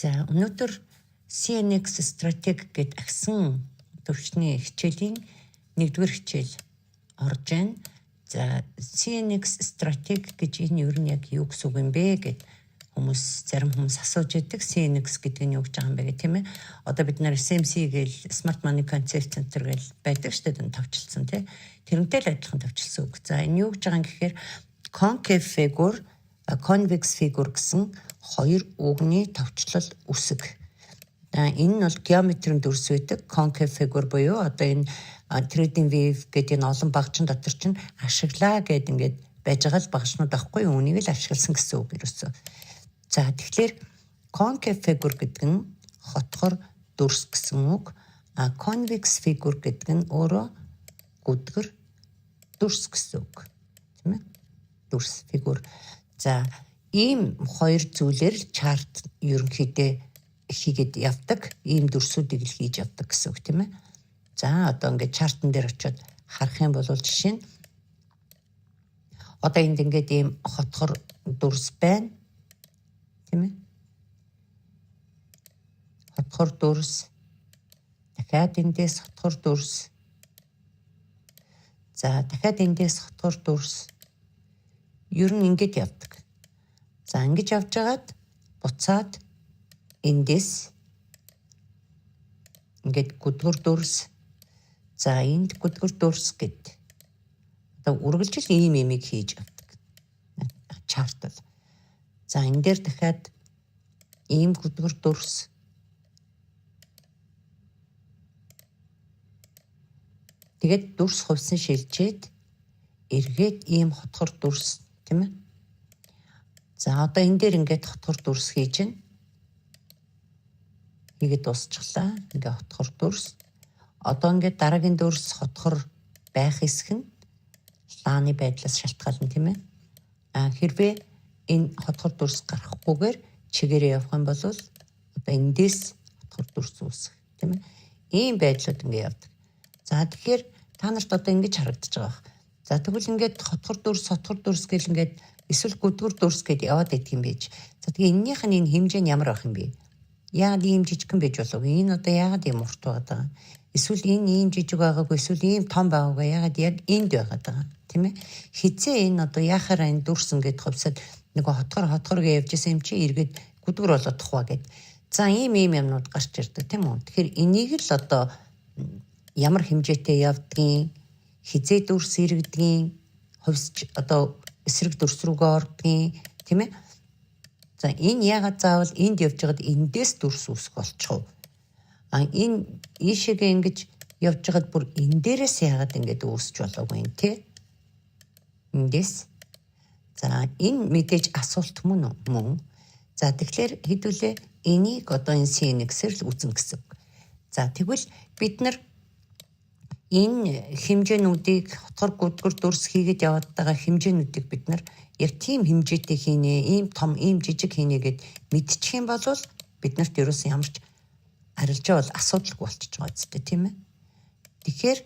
За өнөөдөр CNX стратеги гэд агсан төвчний хичээлийн 1-р хичээл орж байна. За CNX стратеги гэж энэ юу яг юу гэсэн үг юм бэ гэд зарим хүмүүс асууж байдаг. CNX гэдэг нь юу гэж байгаа юм бэ гэх тийм ээ. Одоо бид нар SMC гээл Smart Money Concept Center гээл байдаг шүү дээ, тавьчилсан тий. Тэрнтэй л адилхан тавьчилсан үг. За энэ юу гэж байгаа юм гэхээр concave figure, convex figure гэсэн хоёр үгний тавьчлал үсэг. Энэ нь бол геометрийн дүрс байдаг. Concave figure буюу одоо энэ trading wave гэдэг энэ олон багчин дотор чинь ашиглаа гэдэг ингээд байж байгаа л багшнууд авахгүй үнийг л ашигласан гэсэн үг ерөөсөө. За тэгэхээр concave figure гэдэг нь хотхор дүрс гэсэн үг. Convex figure гэдэг нь өөрөө гүдгэр дүрс гэсэн үг. Тийм ээ? Дүрс figure. За ийм хоёр зүйлээр чарт ерөнхийдөө хийгээд явдаг. Ийм дүрсүүдийг л хийж явдаг гэсэн үг тийм ээ. За одоо ингээд чартн дээр очиод харах юм бол жишээ нь одоо энд ингээд ийм хотхор дүрс байна. Тийм ээ. Хотхор дүрс. Дахиад эндээс хотхор дүрс. За дахиад эндээс хотхор дүрс. Ер нь ингээд явдаг. За ингэж явж байгаад буцаад эндээс ингээд гүдгэр дүрс. За энд гүдгэр дүрс гэд. Одоо үргэлжил ийм имийг хийж явдаг. Чартал. За энэ дээр дахиад ийм гүдгэр дүрс. Тэгээд дүрс хувьсан шилжээд эргээд ийм хотхор дүрс тийм ээ. За одоо энэ дээр ингээд хотхор дүрс хийж байна. Хийгээд дуусчихлаа. Ингээд хотхор дүрс. Одоо ингээд дараагийн дүрс хотхор байх хэсэг нь лааны байдлаас шалтгаална тийм ээ. Хэрвээ энэ хотхор дүрс гарахгүйгээр чигээрээ явах юм бол одоо эндээс хотхор дүрс үүсэх тийм ээ. Ийм байдлууд ингээд явдаг. За тэгэхээр та нарт одоо ингэж харагдаж байгаа байна. За тэгвэл ингээд хотхор дүрс гэл ингээд эсвэл гүдгэр дүрс гэд яваад идэх юм байж. За тэгээ эннийх нь энэ хэмжээ нь ямар байх юм бэ? Яагаад ийм жижигхэн байж болов? Энэ одоо яагаад ийм урт байгаа? Эсвэл энэ ийм жижиг байгаагүй, эсвэл ийм том байгаагүй, яагаад яг энд байгаад байгаа тийм ээ? Хизээ энэ одоо яхаар энэ дүрс ингээд хувьсаад нөгөө хотхор гэж явж исэн юм чи эргээд гүдгэр болоод тухваа гэд. За ийм юмнууд гарч ирдэг тийм үү? Тэгэхээр энийг л одоо ямар хэмжээтэй явдгийг, хизээ дүрс иргэдгийг, хувьсч одоо эсрэг дүрс рүүгээ ордгийн тийм ээ. За энэ ягаад заавал энд явж байгаад эндээс дүрс үүсэх болчихов. Энэ ийшээгээ ингэж явж байгаад бүр энэ дээрээс ягаад ингэж үүсч болоогүй юм те. Эндээс. За энэ мэдээж асуулт мөн. За тэгэхээр хэдүүлээ энийг одоо энэ CNX-ээр л үзнэ гэсэн. За тэгвэл бид нар энэ хэмжээнүүдийг хотхор гүдгэр дүрс хийгээд яваад байгаа хэмжээнүүдийг бид нар яг тийм хэмжээтэй хийнэ, ийм том, ийм жижиг хийнэ гэд мэдчих юм бол бид нарт ерөөсөн ямар ч арилжаа бол асуудалгүй болчихж байгаа зү тийм ээ. Тэгэхээр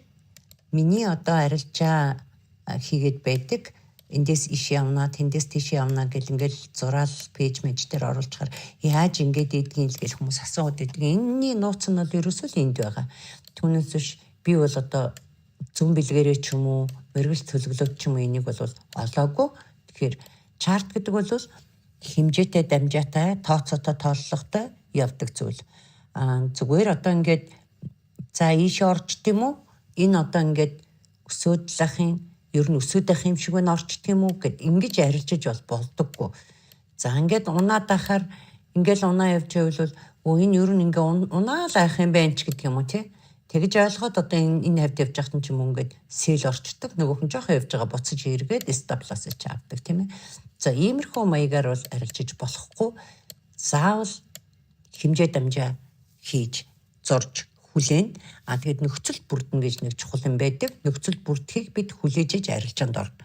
миний одоо арилжаа хийгээд байдаг эндээс иш явна, тэндээс тийш явна гэл ингээл зураал пэйж дээр оруулж чаар яаж ингээд ийдгийг л гэл хүмүүс асууад байдаг. Энэний нууц нь бол ерөөсөө л энд байгаа. Түүнээс биш би бол одоо зөв бэлгээрээ ч юм уу, мэрэгэл төлөвлөлт ч юм уу энийг бол олоогүй. Тэгэхээр чарт гэдэг бол хэмжээтэй дамжаатай, тооцоотой тооллоготой явдаг зүйл. Зүгээр одоо ингээд за ийш орчт юм уу? Энэ одоо ингээд өсөөдлахын, ер нь өсөөдөх юм шиг байна орчт юм уу гэд ингэж арилжиж болдоггүй. За ингээд унаад ахаар ингээл унаа явж байвал энэ ер нь ингээ унаал айх юм байна ч гэдэг юм уу тий. Тэгж ойлгоод одоо энэ хавьд явж байхад ч юм уу ингээд сэл орчдөг. Нөгөөх нь жоохон явж байгаа буцаж эргээд стаблаас ч авдаг тийм ээ. За иймэрхүү маягаар бол арилжиж болохгүй. Заавал хэмжээ дамжаа хийж зурж хүлээн. Тэгээд нөхцөл бүрдэн гэж нэг чухал юм байдаг. Нөхцөл бүрдхийг бид хүлээж арилжаанд орно.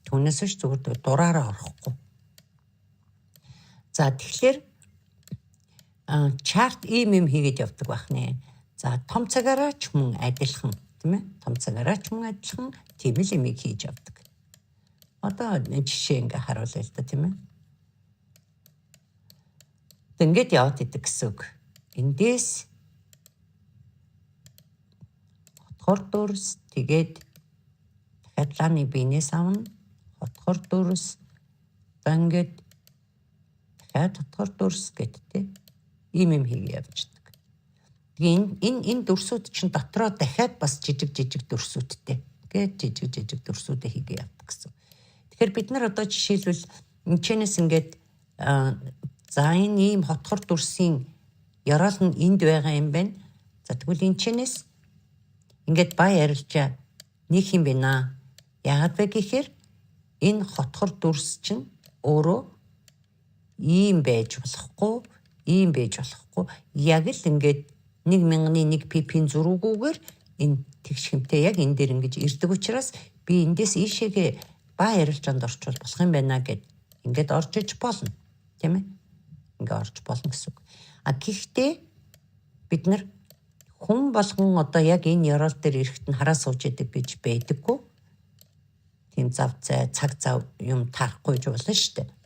Түүнээс ч зүгээр дураараа орохгүй. За тэгэхээр чарт ийм юм хийгээд явдаг байх нэ. За том цагаараа ч мөн адилхан тийм ээ. Том цагаараа ч мөн адилхан тийм л юм хийж явдаг. Одоо жишээ ингээ харуулъя л да тийм ээ. Ингээд яваад идэг гэсэн үг. Эндээс хотхор дүрс тэгээд дахиад лааны биенээс авна. Хотхор дүрс ингээд дахиад хотхор дүрс гэдтэй ийм хийгээ явждаг. Тэгээ энэ дүрсүүд чинь дотроо дахиад бас жижиг дүрсүүдтэй. Тэгээд жижиг дүрсүүдээ хийгээ явдаг гэсэн. Тэгэхээр бид нар одоо жишээлбэл энэчнээс ингээд за энэ ийм хотхор дүрсийн яраал нь энд байгаа юм байна. За тэгвэл энэчнээс ингээд бай арилжаа нэг юм байна. Яагаад вэ гэхээр энэ хотхор дүрс чинь өөрөө ийм байж болохгүй, яг л ингээд 1001 pp-ийн зуруугүйгээр энэ тэгш хэмтэй яг энэ дээр ингэж ирдэг учраас би эндээс ийшээгээ бай арилжаанд орчвол болох юм байна гэд ингээд орж иж болно. Тийм ээ? Ингээд орж болно гэсэн үг. Гэхдээ бид нар хүн болгон одоо яг энэ ёроол дээр ирэхэд нь хараа сууж идэг гэж байдаггүй. Тийм цаг зав юм тарахгүй ч болно шүү дээ.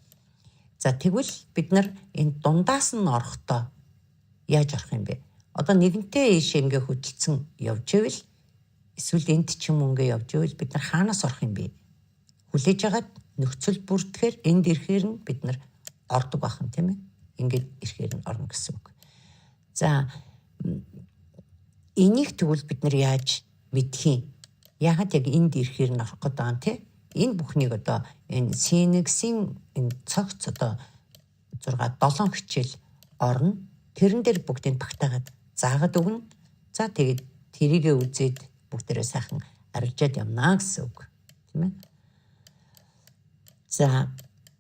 За тэгвэл бид нар энэ дундаас нь орохдоо яаж орох юм бэ? Одоо нэгэнтээ ийшээ ингээ хөдөлсөн явж ивэл эсвэл энд ч юм ингээ явж ивэл бид нар хаанаас орох юм бэ? Хүлээж агаад нөхцөл бүртгэхээр энд ирэхээр нь бид нар ордог бахан тийм ээ. Ингээд ирэхээр нь орно гэсэн үг. За энийг тэгвэл бид нар яаж мэдх юм? Яагаад яг энд ирэхээр нь орох гэдэг юм те? Энэ бүхнийг одоо энэ синексийн энэ цогц одоо 6 7 хичээл орно. Тэрэн дээр бүгдийг багтаагаад заагаад өгнө. За тэгээд тэрийгэ үзээд бүгдээрээ сайхан арилжаад явна гэсэн үг. Тийм ээ. За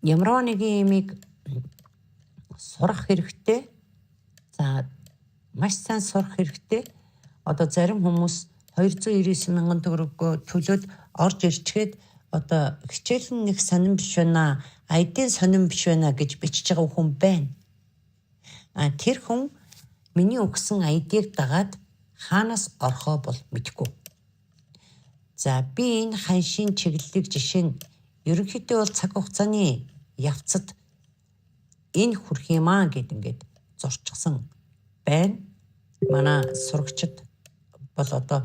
ямар нэг юмыг сурах хэрэгтэй. За маш сайн сурах хэрэгтэй. Одоо зарим хүмүүс 299 мянган төгрөгөө төлөөд орж ирчгээд одоо хичээл нэг сонирн биш байна. ID сонирн биш байна гэж бичиж байгаа хүн байна. Тэр хүн миний өгсөн ID-г дагаад хаанаас орхоо бол мэдэхгүй. За би энэ ханшийн чиглэлийг жишээ нь ерөнхийдөө бол цаг хугацааны явцад энэ хүрх юм аа гэд ингээд зурчихсан байна. Манай сурагчид бол одоо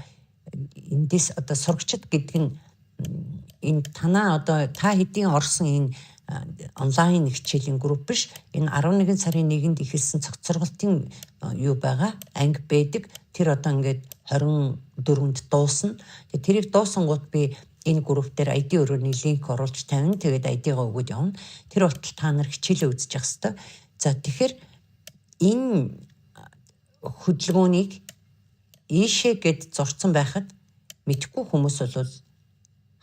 эндээс одоо сурагчид гэдэг нь энэ танаа одоо та хэдийн орсон энэ онлайн хичээлийн групп биш. Энэ 11 сарын 1-нд ихэлсэн цогцоргалтын юу байгаа анги байдаг. Тэр одоо ингээд 24-нд дуусна. Тэгээ тэрийг дуусангууд би энэ групп дээр ID өрөөний линк оруулж тавина. Тэгээд ID-гаа өгөөд явна. Тэр болтол та нар хичээлээ үзэж явах хэрэгтэй. За тэгэхээр энэ хөдөлгөөнийг ийшээ гэд зурцсан байхад мэдхгүй хүмүүс бол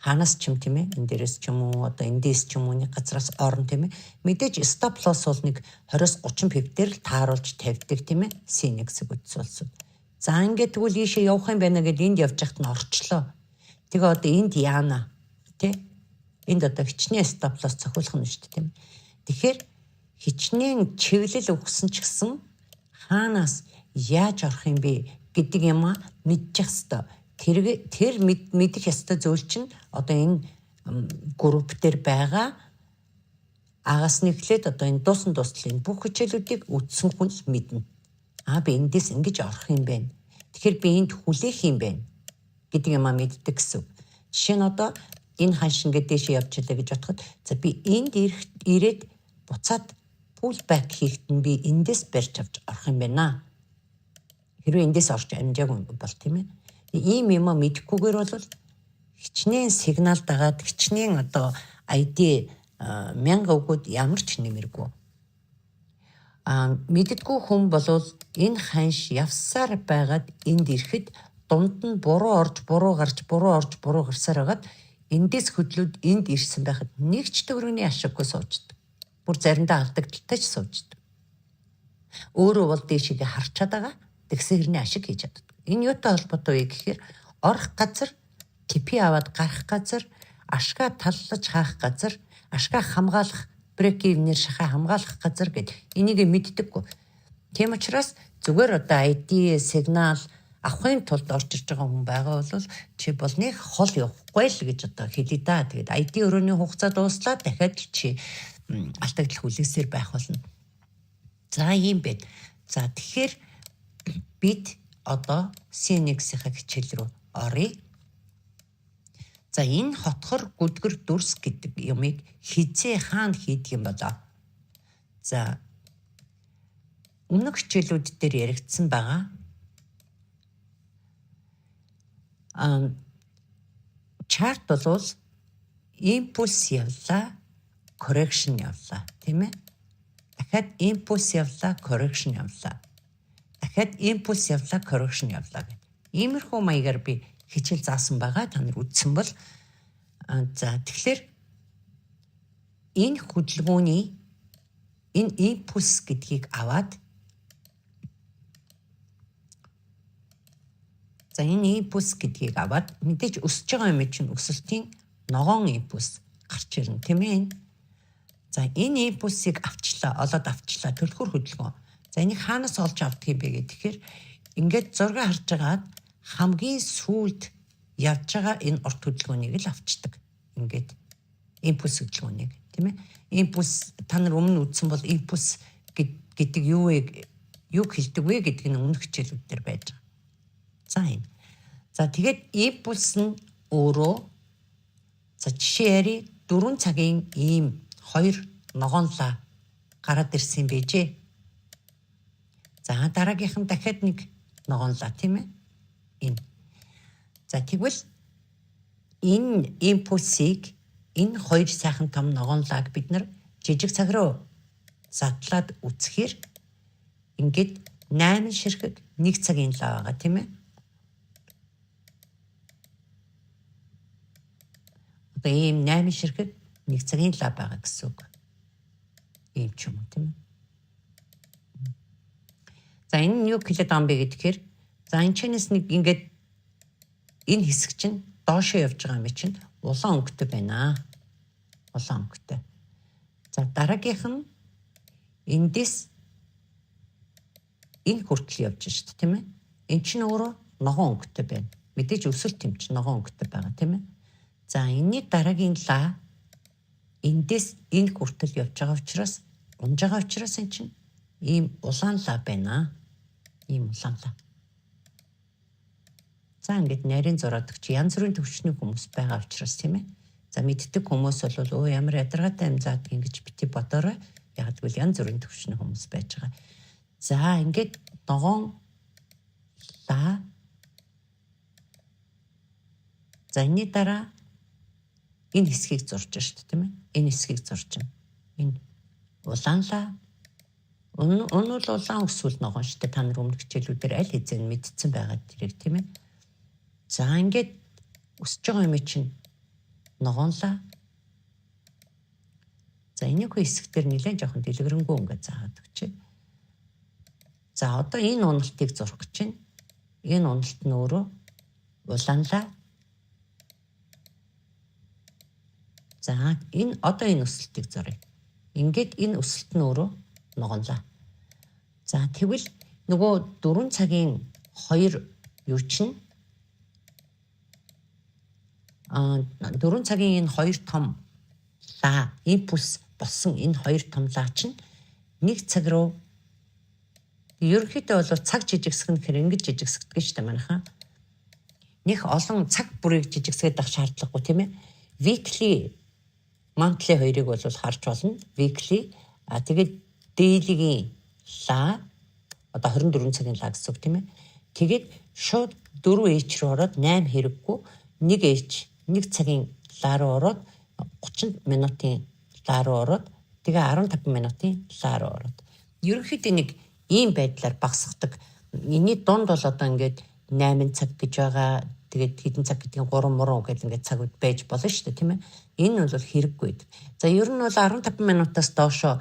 хаанаас ч юм тийм ээ энэ дээрээс ч юм уу одоо эндээс ч юм уу нэг газраас орно тийм ээ мэдээж stop loss бол нэг 20-30 пип дээр л тааруулж тавьдаг тийм ээ Sinix үдсэлсэн. За ингээд тэгвэл ийшээ явах юм байна гэд энд явж хахад нь орчлоо. Тэгээ одоо энд яана тий энд одоо хичнээн stop loss цохиулах нь шүү дээ тийм ээ. Тэгэхээр хичнээн чиглэл өгсөн ч гэсэн хаанаас яаж орох юм бэ гэдэг юм мэдчих хэвээр. Тэр мэдэх ёстой зүйл чинь одоо энэ групп дээр байгаа агаас нэглээд одоо энэ дуусан дуслалын бүх хичээлүүдийг үтсэн хүн л мэднэ. Би эндээс ингэж орох юм байна. Тэгэхээр би энд хүлээх юм байна гэдэг юм мэддэг гэсэн. Жишээ нь одоо энэ ханшин гэдэг дэше явж чадаа гэж бодоход за би энд ирээд буцаад pull back хийхэд нь би эндээс барьж авч орох юм байна. Хэрвээ эндээс орж амжаагүй бол тийм ээ. Ийм юм мэдхгүйгээр бол хичнээн сигнал дагаад хичнээн одоо ID 1000 өгөөд ямар ч нэмэргүй. Мэддэггүй хүн бол энэ ханш явсаар байгаад энд ирэхэд дунд нь буруу орж буруу гарч буруу орж буруу гарсаар байгаад эндээс хөдлөд энд ирсэн байхад нэг ч төгрөгийн ашиггүй сууждаг. Бүр заримдаа алдагдaltaй ч сууждаг. Өөрөө бол дээшгээ харчаад байгаа. Тэгсэн хэрний ашиг хийж чаддаг. Энэ юутай холбоотой вэ гэхээр орох газар, TP аваад гарах газар, ашгаа таллаж хаах газар, ашгаа хамгаалах, брейк-ивнээр шахаа хамгаалах газар гэд энийг мэддэггүй. Тийм учраас зүгээр одоо ID сигнал авахын тулд орж ирж байгаа хүн байгаа бол чи бол нэг хол явахгүй л гэж одоо хэлээ да. Тэгээд ID өрөөний хугацаа дууслаа дахиад чи алдагдал хүлээсээр байх болно. За ийм байд. За тэгэхээр бид одоо Синексийнхаа хичээл рүү оръё. За энэ хотхор гүдгэр дүрс гэдэг юмыг хизээ хаана хийдэг юм болоо? За өмнөх хичээлүүд дээр яригдсан байгаа. Чарт бол импульс явлаа, correction явлаа, тийм ээ? Дахиад импульс явлаа, correction явлаа. Дахиад импульс явлаа, correction явлаа гэдэг. Иймэрхүү маягаар би хичээл заасан байгаа. Та нар үзсэн бол за тэгэхээр энэ хөдөлгөөний энэ импульс гэдгийг аваад мэдээж өсөж байгаа юм чинь өсөлтийн ногоон импульс гарч ирнэ, тийм ээ. За энэ импульсыг олоод авчлаа төлхөр хөдөлгөөн. За энийг хаанаас олж авдаг юм бэ гэхээр ингээд зураг харж байгаад хамгийн сүүлд явж байгаа энэ урт хөдөлгөөнийг л авчдаг. Ингээд импульс хөдөлгөөнийг, тийм ээ. Импульс та нар өмнө үзсэн бол импульс гэдэг юу хэлдэг вэ гэдг нь өмнөх хичээлүүд дээр байж байгаа. За энэ. За тэгээд импульс нь өөрөө за жишээ яри 4 цагийн ийм 2 ногоонлаа гараад ирсэн байжээ. За дараагийнх нь дахиад нэг ногоонлаа, тийм ээ. Энэ. За тэгвэл энэ импульсийг энэ 2 сайхан том ногоонлааг бид нар жижиг цаг руу задлаад үсгээр ингээд 8 ширхэг 1 цагийн лаа байгаа, тийм ээ. Одоо ийм 8 ширхэг 1 цагийн лаа байгаа гэсэн үг. Ийм ч юм уу, тийм ээ. За энэ нь юу хэлээд байгаа юм бэ гэхээр за энэ чинээс нэг ингээд энэ хэсэг чинь доошоо явж байгаа юм чинь улаан өнгөтэй байна. Улаан өнгөтэй. За дараагийнх нь эндээс энэ хүртэл явж шít, тийм ээ. Энд чинь өөрөө ногоон өнгөтэй байна. Мэдээж өсөлт юм чинь ногоон өнгөтэй байгаа, тийм ээ. За энэний дараагийн лаа эндээс энэ хүртэл явж байгаа учраас унж байгаа учраас энэ чинь ийм улаан лаа байна. Ийм улаан лаа. За ингээд нарийн зураадаг чи янз бүрийн төвчний хүмүүс байгаа учраас, тийм ээ. За мэддэг хүмүүс бол ямар ядаргаатай юм заадаг ингэж бити бодорой. Яг гэвэл янз бүрийн төвчний хүмүүс байж байгаа. За ингээд ногоон лаа. За энэ дараа энэ хэсгийг зурж шít, тийм ээ. Энэ хэсгийг зурж байна. Энэ улаан лаа. Өнөө бол улаан өсвөл ногоон шít. Та нар өмнөх хичээлүүдээр аль хэзээ мэдсэн байгаа тэрэг, тийм ээ. За ингээд өсөж байгаа юм чинь ногоонлаа. За энэхүү хэсгээр нэлээд жоохон дэлгэрэнгүй ингээд заагаад өгчээ. За одоо энэ уналтыг зурх гэж байна. Энэ уналт нь өөрөө улаанлаа. За энэ одоо энэ өсөлтийг зуръя. Ингээд энэ өсөлт нь өөрөө ногоонлаа. За тэгвэл нөгөө 4 цагийн 2 юу чинь 4 цагийн энэ 2 том лаа импульс болсон энэ 2 том лаа чинь 1 цаг руу ерөнхийдөө бол цаг жижигсэх нь ингэж жижигсэгдэг шүү дээ манайхаа. Них олон цаг бүрийг жижигсгээд авах шаардлагагүй, тийм ээ. Weekly, monthly хоёрыг бол харж болно. Weekly тэгээд daily-гийн лаа одоо 24 цагийн лаа гэсэн үг, тийм ээ. Тэгээд шууд 4H руу ороод 8 хэрэггүй 1H 1 цагийн лаа руу ороод 30 минутын лаа руу ороод тэгээ 15 минутын лаа руу ороод ерөнхийдөө нэг ийм байдлаар багасгадаг. Энийний дунд бол одоо ингээд 8 цаг гэж байгаа. Тэгээд хэдэн цаг гэдгийг 3 муруу гэж ингээд цагуд байж болно шүү дээ, тийм ээ. Энэ бол хэрэггүй байдаг. За ер нь бол 15 минутаас доошоо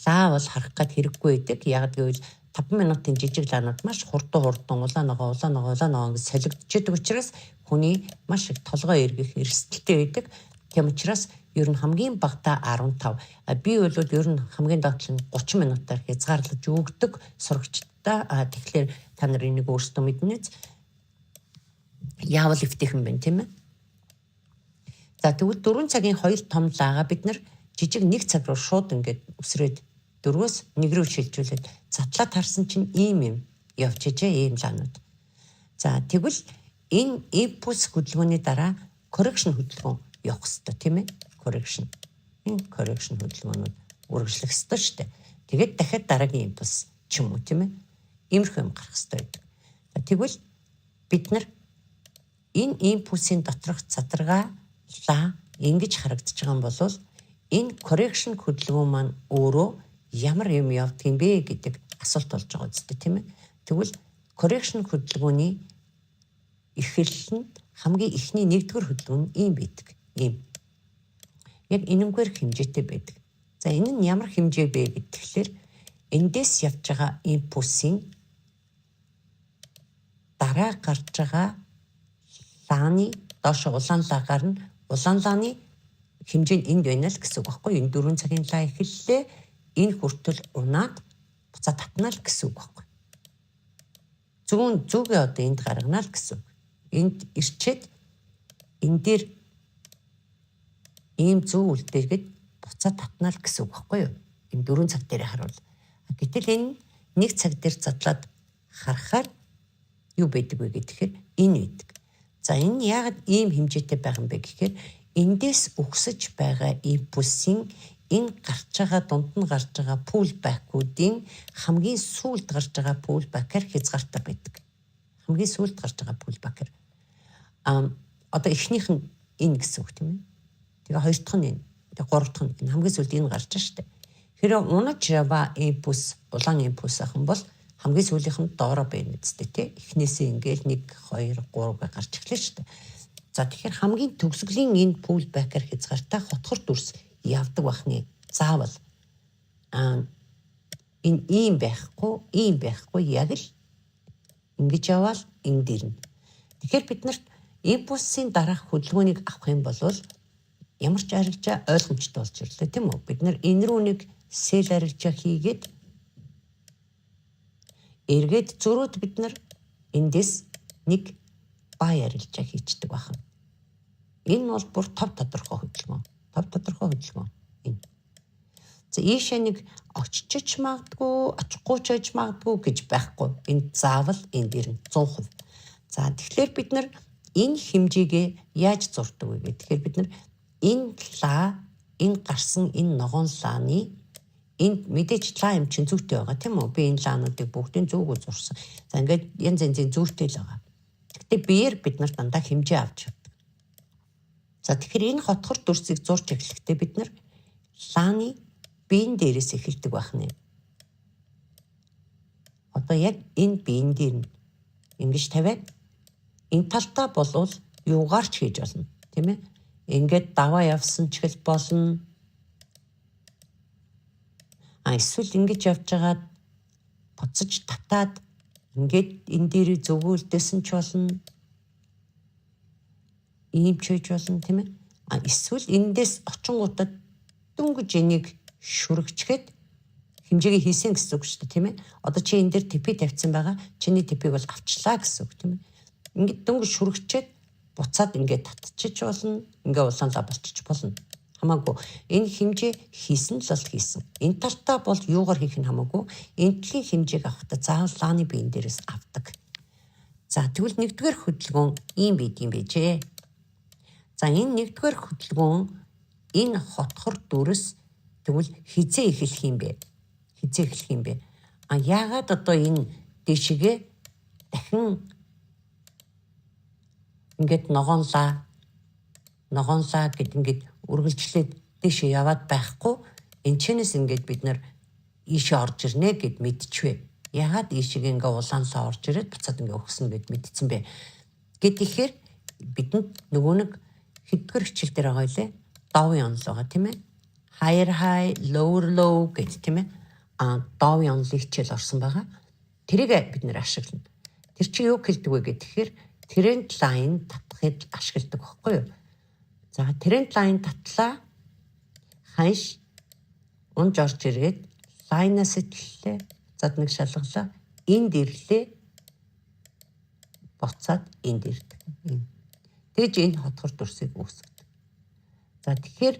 лаа бол харах гад хэрэггүй байдаг. Яг гэвэл 5 минутын жижиг лаанууд маш хурдан улаан ногоо гэж солигдчихдаг учраас хүний маш их толгой эргэх эрсдэлтэй байдаг. Тийм учраас ер нь хамгийн багадаа 15. Би бол ер нь хамгийн доотлол нь 30 минутаар хязгаарлаж өгдөг сурагчдаа. Тэгэхээр та нар энийг өөрсдөө мэднэ. Яавал эвтэйхэн байна, тийм ээ. За тэгвэл 4 цагийн 2 том лаагаа бид нар жижиг 1 цаг руу шууд ингээд өсрөөд дөрвөөс нэг рүү шилжүүлээд задлаад харсан чинь ийм явж ижээ ийм лаанууд. За тэгвэл энэ импульс хөдөлгөөний дараа correction хөдөлгөөн явах хэрэгтэй тийм ээ. Correction. Энэ correction хөдөлгөөнүүд үргэлжлэх хэрэгтэй шүү дээ. Тэгээд дахиад дараагийн импульс ч юм уу тийм ээ. Иймэрхүү юм гарах хэрэгтэй байдаг. За тэгвэл бид нар энэ импульсийн доторх задаргаалаа ингэж харагдаж байгаа юм бол энэ correction хөдөлгөөн маань өөрөө ямар юм явдгийм бэ гэдэг асуулт болж байгаа үстэй тийм ээ. Тэгвэл correction хөдөлгөөний эхлэл нь хамгийн ихний нэгдүгээр хөдөлгөөн нь ийм байдаг. Ийм. Яг энэнгээр хэмжээтэй байдаг. За энэ нь ямар хэмжээ бэ гэхлээр эндээс явж байгаа импульсийн дараа гарч байгаа лааны доош улаан лаа гарна. Улаан лааны хэмжээ нь энд байна л гэсэн үг байхгүй. Энэ 4 цагийн лаа эхэллээ. Энэ хүртэл унаад буцаад татнаа л гэсэн үг байхгүй. Зүгээ одоо энд гаргана л гэсэн үг. Энд ирчээд энэ дээр ийм зөв үлдээгээд буцаад татнаа л гэсэн үг байхгүй юу? Энэ 4 цаг дээр харуул. Гэтэл энэ 1 цаг дээр задлаад харахаар юу байдаг вэ гэхээр энэ байдаг. За энэ яагаад ийм хэмжээтэй байгаа юм бэ гэхээр эндээс өгсөж байгаа импульсийн энэ гарч байгаа дунд нь гарч байгаа pullback-уудын хамгийн сүүлд гарч байгаа pullback-аар хязгаартай байдаг. Хамгийн сүүлд гарч байгаа pullback-аар одоо эхнийх нь энэ гэсэн үг тийм ээ. Тэгээ хоёр дахь нь энэ. Тэгээ гурав дахь нь энэ хамгийн сүүлд энэ гарч байгаа шүү дээ. Хэрэв унаж яваа импульс, улаан импульс ахын бол хамгийн сүүлийнх нь доороо байна үстэй тий. Эхнээсээ ингээл 1 2 3 гарч эхлэв шүү дээ. За тэгэхээр хамгийн төгсгөлийн энэ pullback-аар хязгаартай хотхор дүрс явдаг бахны заавал энэ ийм байхгүй яг л ингэж яваал энэ дэрнэ. Тэгэхээр бид нарт импульсийн дараах хөдөлгөөнийг авах юм бол ямар ч арилжаа ойлгомжтой болж ирлээ тийм үү? Бид нар энэ рүү нэг сел арилжаа хийгээд эргээд зөрүүд бид нар эндээс нэг бай арилжаа хийчдэг байна. Энэ бол бүр тав тодорхой хөдөлгөөн. Энэ. За ийшээ нэг очиж магадгүй, очихгүй ч байж магадгүй гэж байхгүй. Энэ заавал энэ дэр нь 100%. За тэгэхээр бид нар энэ хэмжээгээ яаж зурдаг вэ гэхээр бид нар энэ лаа, энэ гарсан энэ ногоон лааны энд мэдээж лаа юм чинь зүйтэй байгаа тийм үү? Би энэ лаануудыг бүгдийн зүүгөө зурсан. За ингээд янз янзын зүйтэй л байгаа. Гэхдээ биеэр бид нар дандаа хэмжээ авч явдаг. За тэгэхээр энэ хотхор дүрсийг зурж эхлэхдээ бид нар лааны биен дээрээс эхэлдэг байна. Одоо яг энэ биен дээр нь ингэж тавиад энэ талтаа болвол юугаар ч хийж болно тийм ээ? Ингээд даваа явсан ч гэл болно. Эсвэл ингэж явж байгаад буцаж татаад ингээд энэ дээр зөвгөөлдсөн ч болно. Ийм ч хийж болно тийм ээ? Эсвэл эндээс очингуудад дөнгөж энийг шүргчгээд хэмжээгээ хийсэн гэсэн үг шүү дээ тийм ээ? Одоо чи энэ дээр типи тавьсан байгаа. Чиний типиг бол авчлаа гэсэн үг тийм ээ? Ингээд дөнгөж шүргчээд буцаад ингээд татчих болно. Ингээ улаанлаа болчих болно. Хамаагүй. Энэ хэмжээ хийсэн л хийсэн. Энэ талтаа бол юугаар хийх нь хамаагүй. Энтлийн хэмжээг авахдаа заавал лааны биен дээрээс авдаг. За тэгвэл нэгдүгээр хөдөлгөөн ийм байд юм бэжээ. За энэ нэгдүгээр хөдөлгөөн энэ хотхор дүрс тэгвэл хизээ эхлэх юм бэ? Яагаад одоо энэ дэшигээ дахин ингээд ногоонлаа гэд ингээд үргэлжлээд дэше яваад байхгүй энэчнээс ингээд бид нар ийшээ орж ирнэ гэд мэдчихвэ. Яагаад ийшээ ингээ улаанлаа орж ирээд буцаад ингээ өгсөн гэд мэдсэн бэ? Гэхээр бидэнд нөгөө нэг хэдгээр хичээл дээр байгаа үлээ. Давын онол байгаа тийм ээ? Higher high, lower low гэд тийм ээ? Давын онолын хичээл орсон байгаа. Тэрийг бид нэр ашиглана. Тэр чи юу хэлдэг вэ гэхээр тренд лайн татахыг ашигладаг байхгүй юу? За тренд лайн татлаа ханш унж орж ирээд лайнаас итлээ зад нэг шалгалаа энд ирлээ буцаад энд ирдэг. Тэгж энэ хотхор дүрсийг үүсгэдэг. За тэгэхээр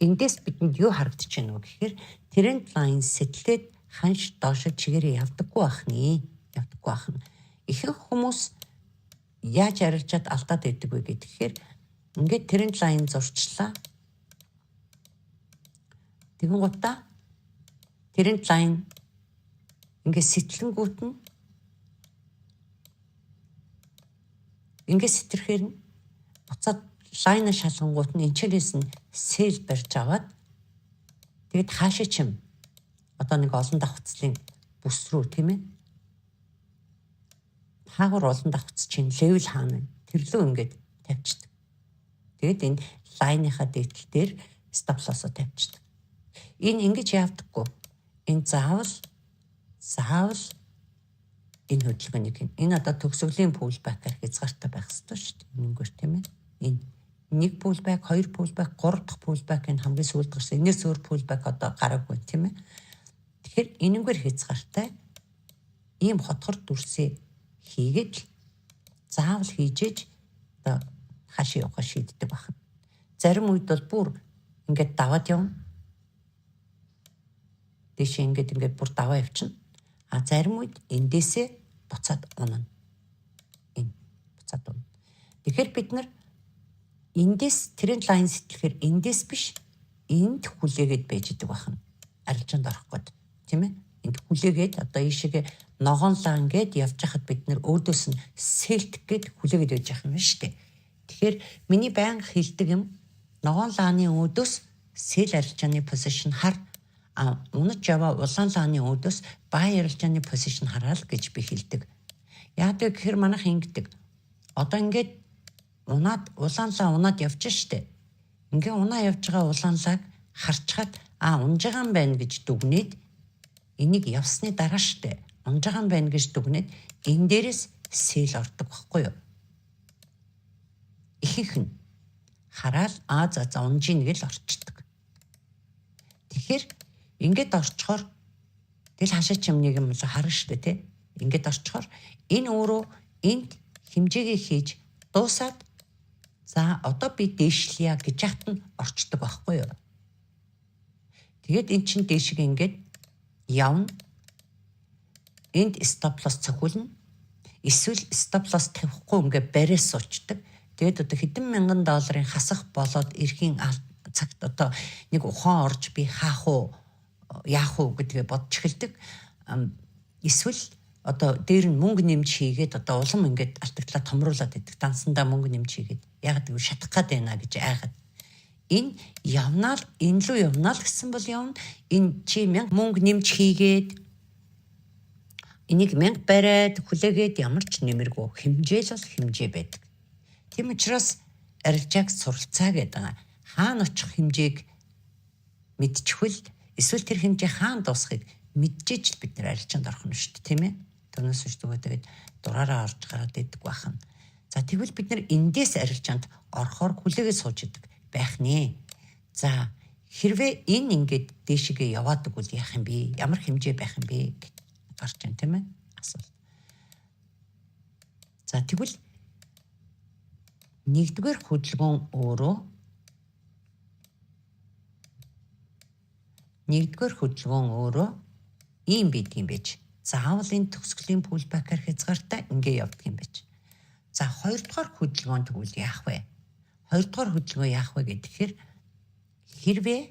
эндээс бидэнд юу харагдаж байна вэ гэхээр trend line сэтлээд ханш доош чигээрээ явдаггүй ахны. Ихэнх хүмүүс яаж арилжаад алдаад байдаг вэ гэхээр ингээд trend line зурчлаа. Тэгэн гутаа trend line ингээд сэтлэнгүүт нь ингээд сэтрэхээр нь буцаад лайна шалгангууд нь энчнээс нь сэл барьж аваад тэгэд хаашаа чим одоо нэг олон давхцлын бүс рүү тийм ээ хаагур олон давхц чинь левел хаана тэрлөө ингээд тавьчихдаг. Тэгэд энэ лайныхаа дээдл дээр стоп лоссоо тавьчихдаг. Энэ ингэж явдаггүй. Энэ заавал энэ хөдөлгөөнийг энэ одоо төгсгөлийн pullback-аар хязгаартай байх хэрэгтэй шүү дээ. Энэгээр тийм ээ. Энэ нэг pullback, хоёр pullback, гурав дахь pullback-ын хамгийн сүүлд гарсан. Энэс өөр pullback одоо гараагүй тийм ээ. Тэгэхээр энэгээр хязгаартай ийм хотгор дүрсээ хийгээд заавал хийжээж одоо хаашаа явах шийддэг байна. Зарим үед бол бүр ингээд даваад явна. Дэшээ ингээд бүр даваа явчихна. А зарим үед эндээсээ буцаад унана. Энэ буцаад унана. Тэгэхээр бид нар эндээс trend line сэтгэхээр эндээс биш энд хүлээгээд байж идэг байна. Арилжаанд орох гээд тийм ээ. Энд хүлээгээд одоо ийшээгээ ногоон лайн гээд явж хахад бид нар өөдөөс нь селт гээд хүлээгээд байж байгаа юм шүү дээ. Тэгэхээр миний байнга хэлдэг юм ногоон лааны өөдөөс сел арилжааны позишн хар унаж яваа улаан лааны өөдөөс бай арилжааны позишн хараад гэж би хэлдэг. Яадаг гэхээр манайх ингэдэг. Одоо ингээд улаан лаа унаад явж штэ. Ингээ унаа явж байгаа улаан лааг харчхад унж байгаа юм байна гэж дүгнээд энийг явсны дараа штэ. Унж байгаа юм байна гэж дүгнээд энэ дээрээс сэл ордог байхгүй юу? Ихэнх нь хараад за унжийн гэл орчдөг. Тэгэхээр ингээд орчхоор тэгэл хашаа чимнийг юм харна штэ тий. Ингээд орчхоор энэ өөрөө энд хэмжээгээ хийж дуусаад за одоо би дээшлэе гэж хат нь орчдөг байхгүй юу? Тэгээд эн чин дээшиг ингээд явна. Энд стоп лосс цохиулна. Эсвэл стоп лосс тавихгүй ингээд бариас суучдаг. Тэгээд одоо хэдэн мянган долларын хасах болоод эрхийн цагт одоо нэг ухаан орж би яах уу гэдгээ бодж эхэлдэг. Эсвэл одоо дээр нь мөнгө нэмж хийгээд одоо улам ингээд алтагтлаа томруулаад идэг. Дансандаа мөнгө нэмж хийгээд яг гэвэл шатах гээд байна гэж айгаад. Энэ явнаа л энэ лөө явнаа л гэсэн бол явна. Энэ чи мөнгө нэмж хийгээд энийг мянга бариад хүлээгээд ямар ч нэмэргүй хэмжээ л хэмжээ байдаг. Тийм учраас арилжааг суралцаа гэдэг. Хаана очих хэмжээг мэдчихвэл эсвэл тэр хэмжээ хаана дуусахыг мэдчихэж бид нар арилжаанд орох нь шүү дээ, тийм ээ. Тэрнээс ч тэгээд дураараа орж гараад идэх байх нь. За тэгвэл бид нар эндээс арилжаанд орохоор хүлээгээд сууж идэг байх нэ. За хэрвээ энэ ингээд дээшгээ яваадаг бол яах юм бэ? Ямар хэмжээ байх юм бэ гэж гарч байна, тийм ээ. Асуулт. За тэгвэл нэгдүгээр хөдөлгөөн өөрөө ийм бид юм байж. Заавал энэ төгсгөлийн pullback-аар хязгаартай ингээ явдаг юм байж. За хоёрдугаар хөдөлгөөн тэгвэл яах вэ? Хоёрдугаар хөдөлгөөн яах вэ гэхээр хэрвээ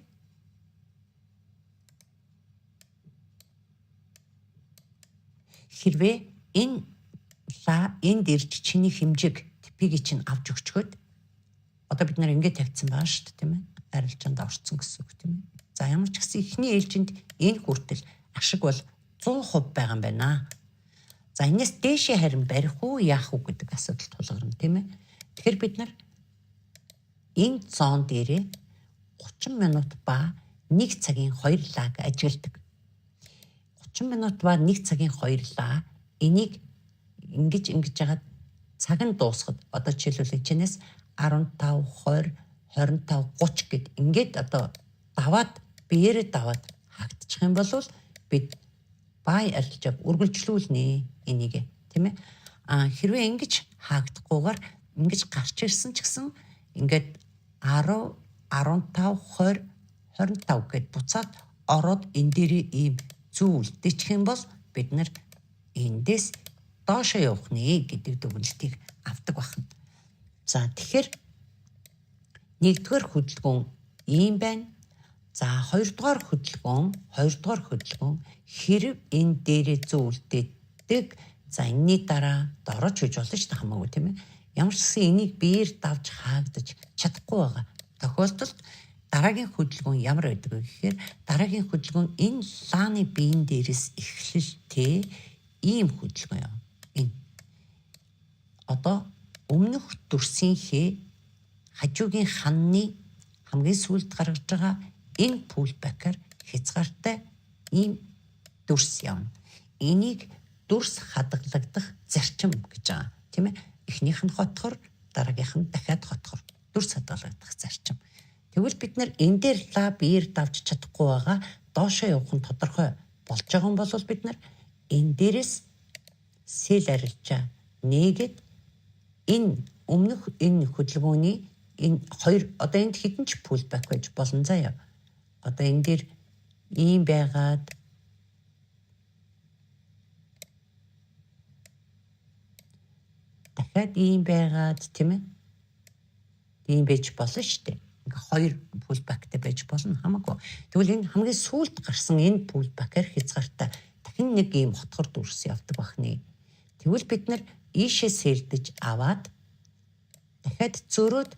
энд ирж чиний хэмжээг типийг чинь авч өгчгөөд одоо бид нар ингээ тавьсан байгаа шүү дээ, тийм ээ. Арилжаанд орсон гэсэн үг, тийм ээ. За ямар ч гэсэн эхний ээлжинд энэ хүртэл ашиг бол 100% байгаа юм байна. За энэс дээшээ харин барих уу яах уу гэдэг асуудал тулгарна, тийм ээ. Тэгэхээр бид нар энэ зон дээрээ 30 минут ба 1 цагийн 2 лаг ажилладаг. 30 минут ба 1 цагийн 2 лаг энийг ингэж яагаад цаг нь дуусахад одоо жишээлбэл чинээс 15 20 25 30 гэд ингээд одоо даваад биеэрээ даваад хаагдчих юм бол бид бай арилжааг үргэлжлүүлнэ энийг, тийм ээ. Хэрвээ ингэж хаагдахгүйгээр ингэж гарч ирсэн ч гэсэн ингээд 10 15 20 25 гэд буцаад ороод энэ дээр ийм зүйл үлдчих юм бол бид нар эндээс доошоо явах нэ гэдэг дүгнэлтийг авдаг байна. За тэгэхээр нэгдүгээр хөдөлгөөн ийм байна. За хоёрдугаар хөдөлгөөн хэрв энэ дээрээ зүйлддэг. За энэний дараа дорож хийж болно шүү дээ хамаагүй тийм ээ. Ямар ч гэсэн энийг биеэр давж хаагдаж чадахгүй байгаа тохиолдолд дараагийн хөдөлгөөн ямар байдаг вэ гэхээр дараагийн хөдөлгөөн энэ лааны биеийн дээрээс эхлэлтэй ийм хөдөлгөөн юм. Энэ одоо өмнөх дүрсийнхээ хажуугийн ханны хамгийн сүүлд гаргаж байгаа энэ пулбакер хязгаартай ийм дүрс явна. Энийг дүрс хадгалагдах зарчим гэж байгаа тийм ээ. Эхнийх нь хотхор, дараагийнх нь дахиад хотхор. Дүрс хадгалагдах зарчим. Тэгвэл бид нар энэ дээр ла биеэр давж чадахгүй байгаа доошоо явах нь тодорхой болж байгаа юм бол бид нар энэ дээрээс сэл арилжаа нээгээд энэ өмнөх энэ хөдөлгөөний энэ хоёр одоо энд хэдэн ч пулбак байж болно заяа. Одоо энэ дээр ийм байгаад дахиад ийм байгаад тийм ээ. Ийм байж болно шүү дээ. Ингээ хоёр пулбактай байж болно хамаагүй. Тэгвэл энэ хамгийн сүүлд гарсан энэ пулбакер хязгаартай дахин нэг ийм хотхор дүрс явдаг бахны. Тэгвэл бид нар ийшээ сэрдэж аваад дахиад зөрөөд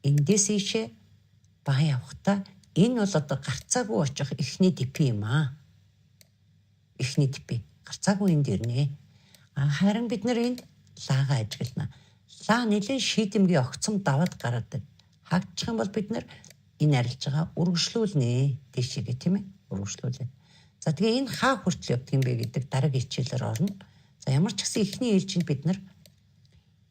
эндээс ийшээ баа явахта энэ бол одоо гарцаагүй очих эхний дипи юм аа. Эхний дипи гарцаагүй энэ дэр нэ. Харин бид нар энд лаага ажиглана. Лаа нэлээд шийдэмгийн огцом даваад гаргадаг. Хаагчих юм бол бид нар энэ арилжаагаа үргэлжлүүлнэ. Дэшигээ тийм ээ. Үргэлжлүүлээ. За тэгээ энэ хаа хүртэл явдаг юм бэ гэдэг дараагийн хичээлээр орно. За ямар ч гэсэн эхний ээлжинд бид нар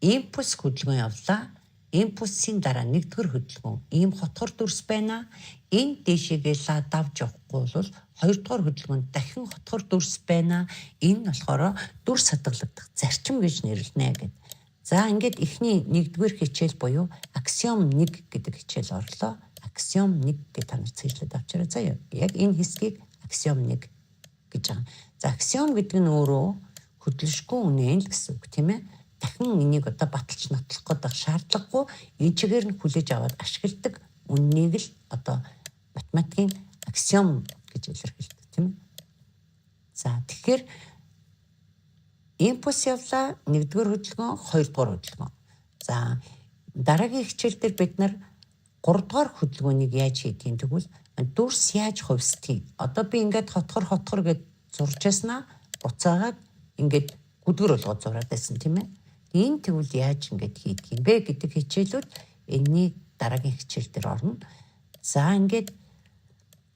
импульс хөдөлгөөн явлаа. Импульсийн дараа нэгдүгээр хөдөлгөөн ийм хотхор дүрс байна. Энэ дэшигээ лаа давж явахгүй бол хоёрдугаар хөдөлгөөнд дахин хотхор дүрс байна. Энэ нь болохоор дүрс хадгалагдах зарчим гэж нэрлэнэ гэдэг. За ингээд эхний нэгдүгээр хичээл буюу аксиом 1 гэдэг хичээл орлоо. Аксиом 1 гэж та нар цэжлээд авчираа заяа. Яг энэ хэсгийг аксиом 1 гэж байгаа. За аксиом гэдэг нь өөрөө хөдлөшгүй үнэн л гэсэн үг тийм ээ. Дахин энийг одоо баталж нотлох гэдэг шаардлагагүй энэ чигээр нь хүлээж аваад ашигладаг үннийг л одоо математикийн аксиом гэж илэрхийлдэг тийм ээ. За тэгэхээр импульс явлаа нэгдүгээр хөдөлгөөн, хоёрдугаар хөдөлгөөн. За дараагийн хичээл дээр бид нар гуравдугаар хөдөлгөөнийг яаж хийдгийг тэгвэл дүрс яаж хувьсдгийг. Одоо би ингээд хотхор гэж зурж яснаа буцаагаад ингээд гүдгэр болгоод зураад байсан тийм ээ. Энэ тэгвэл яаж ингээд хийдэг юм бэ гэдэг хичээлүүд энэний дараагийн хичээл дээр орно. За ингээд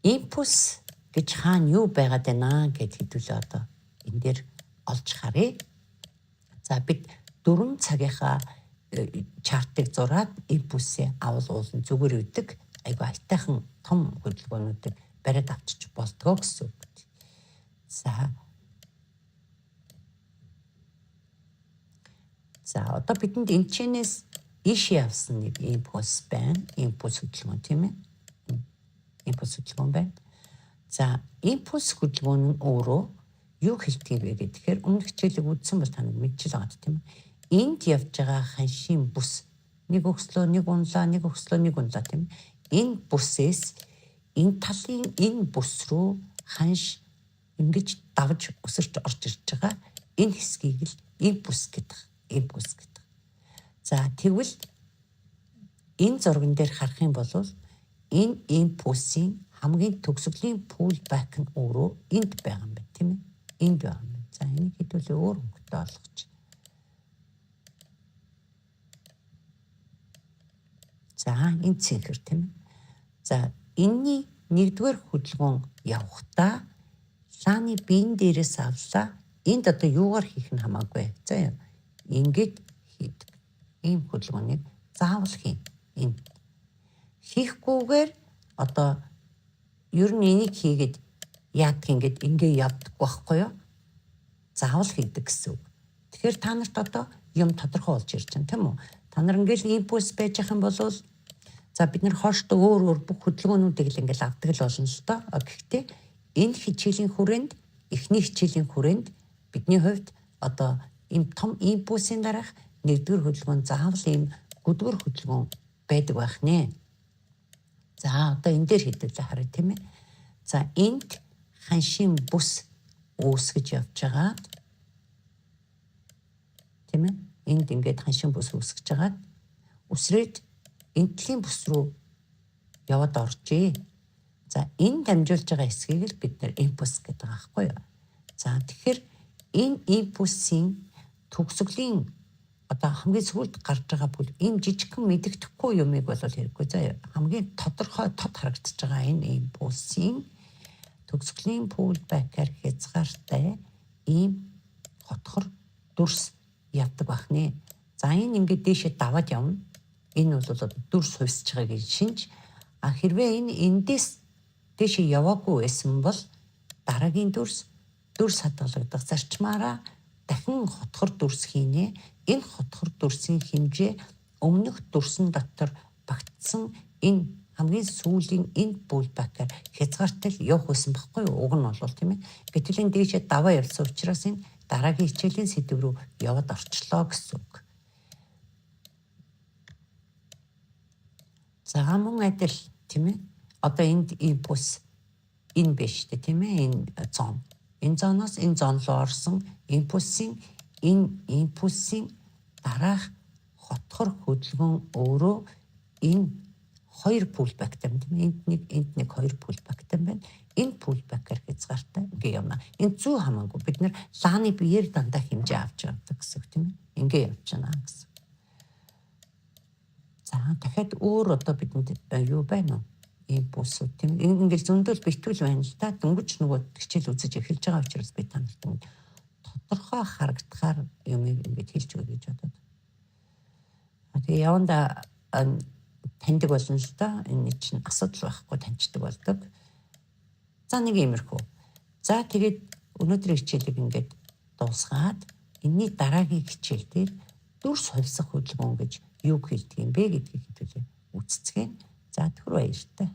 импульс гэж хаана юу байгаад байна гэд хэдүүлээ одоо энэ дээр олж харъя. За бид 4 цагийнхаа чартыг зураад импульсээ авал уулын зүгээр үйдэг айгүй айтайхан том хөдөлгөөнүүдийг бариад авчиж болдгоо гэсэн үг. За одоо бидэнд энэчнээс ийшээ явсан нэг импульс байна. Импульс хөдөлгөөн тийм ээ. Импульс хөдөлгөөн байна. За импульс хөдөлгөөн нь өөрөө юу хэлдэг вэ гэхээр өмнөх хичээлийг үзсэн бол та нар мэдчихэл байгаа тийм ээ. Энд явж байгаа ханшийн бүс нэг өгслөө нэг унлаа тийм ээ. Энэ бүсээс энэ талын энэ бүс рүү ханш ингэж давж өсөрч орж ирж байгаа энэ хэсгийг л импульс гэдэг. За тэгвэл энэ зурган дээр харах юм бол энэ импульсийн хамгийн төгсгөлийн пулбак нь өөрөө энд байгаа юм байна тийм ээ. Энд байгаа юм. За энийг хэдүүлээ өөр хөнгөтэй болгоч. За энэ цэнхэр тийм ээ. За энэний нэгдүгээр хөдөлгөөн явахдаа лааны биеийн дээрээс авлаа. Энд одоо юугаар хийх нь хамаагүй. За ингээд хийдэг. Ийм хөдөлгөөнийг заавал хийн. Энэ хийхгүйгээр одоо ер нь энийг хийгээд яадаг ингээ явдаг байхгүй юу? Заавал хийдэг гэсэн үг. Тэгэхээр та нарт одоо юм тодорхой болж ирж байна тийм үү? Та нар ингээл импульс байж байгаа юм бол За бид нар хооштой өөр бүх хөдөлгөөнүүдийг л ингээл авдаг л болно л доо. Гэхдээ энэ хичээлийн хүрээнд, эхний хичээлийн хүрээнд бидний хувьд одоо ийм том импульсийн дараах нэгдүгээр хөдөлгөөн заавал ийм гүдгэр хөдөлгөөн байдаг байх нэ. За одоо энэ дээр хэдүүлээ харъя тийм ээ. За энд ханшийн бүс үүсгэж явж байгаа. Тийм ээ. Энд ингээд ханшийн бүс үүсгэж байгаа. Үсрээд энтлийн бүс рүү яваад оржээ. За энэ дамжуулж байгаа хэсгийг л бид нэр импульс гэдэг байгаа байхгүй юу. За тэгэхээр энэ импульсийн төгсгөлийн одоо хамгийн сүүлд гарч байгаа бүл ийм жижигхэн мэддэхгүй юмыг бол хэрэггүй. За хамгийн тодорхой тод харагдаж байгаа энэ импульсийн төгсгөлийн pullback-аар хязгаартай ийм хотхор дүрс явдаг байх нэ. За энэ ингээд дээшээ даваад явна. Энэ бол дүрс хувьсж байгааг шинж. Хэрвээ энэ эндээс дээшээ яваагүй байсан бол дараагийн дүрс хадгалагдах зарчмаараа дахин хотхор дүрс хийнэ. Энэ хотхор дүрсийн хэмжээ өмнөх дүрсэн дотор багтсан энэ хамгийн сүүлийн энэ pullback-аар хязгаартай л явах байсан байхгүй юу? Уг нь бол тийм ээ. Гэтэл энэ дээшээ даваа явсан учраас энэ дараагийн хичээлийн сэдв рүү яваад орчлоо гэсэн үг. За мөн адил тийм ээ. Одоо энд импульс энэ биш үү тийм ээ? Энэ зон. Энэ зоноос энэ зон руу орсон импульсийн дараах хотхор хөдөлгөөн өөрөө энэ хоёр pullback-тай юм тийм ээ. Энд нэг хоёр pullback-тай байна. Энэ pullback-аар хязгаартай ингээ явна. Энэ зүү хамаагүй бид нар лааны биеэр дандаа хэмжээ авч явдаг гэсэн үг тийм ээ. Ингээ явж байна гэсэн. За дахиад өөр одоо бидэнд юу байна уу? Импульсүүд тийм ээ. Ингээл зөндөл битүүл байна л та. Дөнгөж нөгөө хичээл үзэж эхэлж байгаа учраас би танарт тодорхой харагдахаар юмыг ингээд хэлж өгье гэж бодод. Тэгээ яванда таньдаг болно л да. Энэ чинь асуудал байхгүй таньчдаг болдог. За нэг иймэрхүү. За тэгээд өнөөдрийн хичээлийг ингээд дуусгаад энэний дараагийн хичээл дээр дүрс хувьсах хөдөлгөөн гэж юу хэлдэг юм бэ гэдгийг хэвлээ үцэцгэн. За түр баяртай.